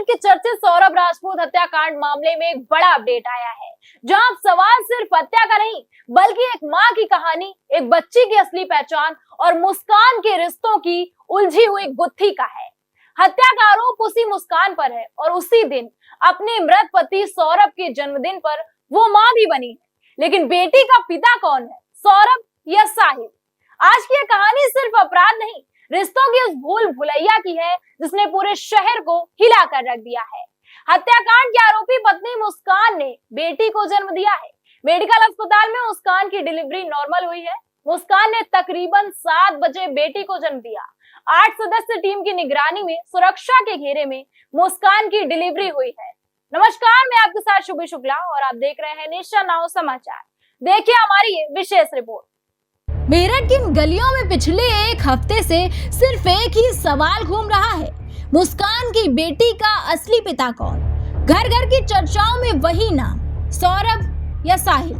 मेरठ के चर्चित सौरभ राजपूत हत्याकांड मामले में एक बड़ा अपडेट आया है, जहां अब सवाल सिर्फ हत्या का नहीं बल्कि एक मां की कहानी, एक बच्ची की असली पहचान और मुस्कान के रिश्तों की उलझी हुई गुत्थी का है। हत्या का आरोप उसी मुस्कान पर है और उसी दिन अपने मृत पति सौरभ के जन्मदिन पर वो मां भी बनी है। लेकिन बेटी का पिता कौन है, सौरभ या साहिल? आज की यह कहानी सिर्फ अपराध नहीं, रिश्तों की उस भूल भुलैया की है जिसने पूरे शहर को हिला कर रख दिया है। हत्याकांड की आरोपी पत्नी मुस्कान ने बेटी को जन्म दिया है। मेडिकल अस्पताल में मुस्कान की डिलीवरी नॉर्मल हुई है। मुस्कान ने तकरीबन 7 बजे बेटी को जन्म दिया। 8 सदस्य टीम की निगरानी में सुरक्षा के घेरे में मुस्कान की डिलीवरी हुई है। नमस्कार, मैं आपके साथ शुभी शुक्ला और आप देख रहे हैं नेशन नाउ समाचार। देखिए हमारी ये विशेष रिपोर्ट। मेरठ की इन गलियों में पिछले एक हफ्ते से सिर्फ एक ही सवाल घूम रहा है, मुस्कान की बेटी का असली पिता कौन? घर घर की चर्चाओं में वही नाम, सौरभ या साहिल।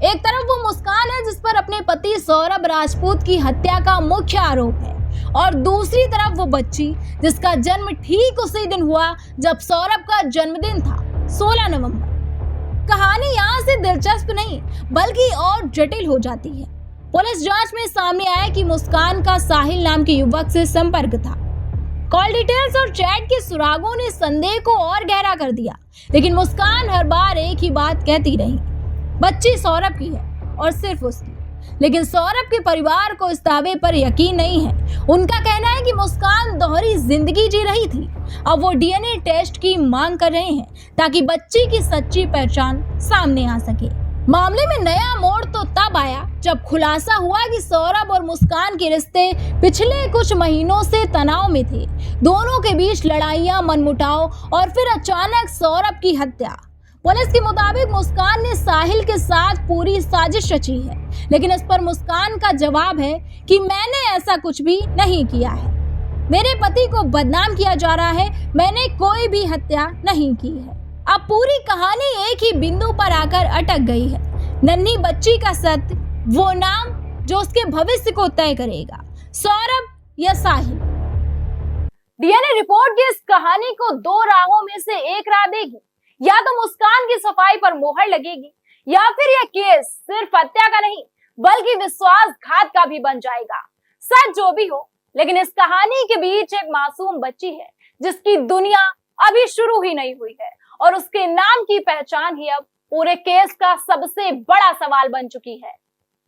एक तरफ वो मुस्कान है जिस पर अपने पति सौरभ राजपूत की हत्या का मुख्य आरोप है, और दूसरी तरफ वो बच्ची जिसका जन्म ठीक उसी दिन हुआ जब सौरभ का जन्मदिन था, 16 नवंबर। कहानी यहाँ से दिलचस्प नहीं बल्कि और जटिल हो जाती है। पुलिस जांच में सामने आया कि मुस्कान का साहिल नाम के युवक से संपर्क था। कॉल डिटेल्स और चैट के सुरागों ने संदेह को और गहरा कर दिया, लेकिन मुस्कान हर बार एक ही बात कहती रही, बच्ची सौरभ की है और सिर्फ उसकी। लेकिन सौरभ के परिवार को इस दावे पर यकीन नहीं है। उनका कहना है कि मुस्कान दोहरी जिंदगी जी रही थी। अब वो डीएनए टेस्ट की मांग कर रहे हैं ताकि बच्ची की सच्ची पहचान सामने आ सके। मामले में नया मोड़ तो तब आया जब खुलासा हुआ कि सौरभ और मुस्कान के रिश्ते पिछले कुछ महीनों से तनाव में थे। दोनों के बीच लड़ाइयां, मनमुटाव और फिर अचानक सौरभ की हत्या। पुलिस के मुताबिक मुस्कान ने साहिल के साथ पूरी साजिश रची है, लेकिन इस पर मुस्कान का जवाब है कि मैंने ऐसा कुछ भी नहीं किया है। मेरे पति को बदनाम किया जा रहा है, मैंने कोई भी हत्या नहीं की है। अब पूरी कहानी एक ही बिंदु पर आकर अटक गई है। नन्ही बच्ची का सत्य, वो नाम जो उसके भविष्य को तय करेगा, सौरभ या साहिल। डीएनए रिपोर्ट की इस कहानी को 2 राहों में से एक राह देगी। या तो मुस्कान की सफाई पर मोहर लगेगी, या फिर यह केस सिर्फ हत्या का नहीं बल्कि विश्वासघात का भी बन जाएगा। सच जो भी हो, लेकिन इस कहानी के बीच एक मासूम बच्ची है जिसकी दुनिया अभी शुरू ही नहीं हुई है, और उसके नाम की पहचान ही अब पूरे केस का सबसे बड़ा सवाल बन चुकी है।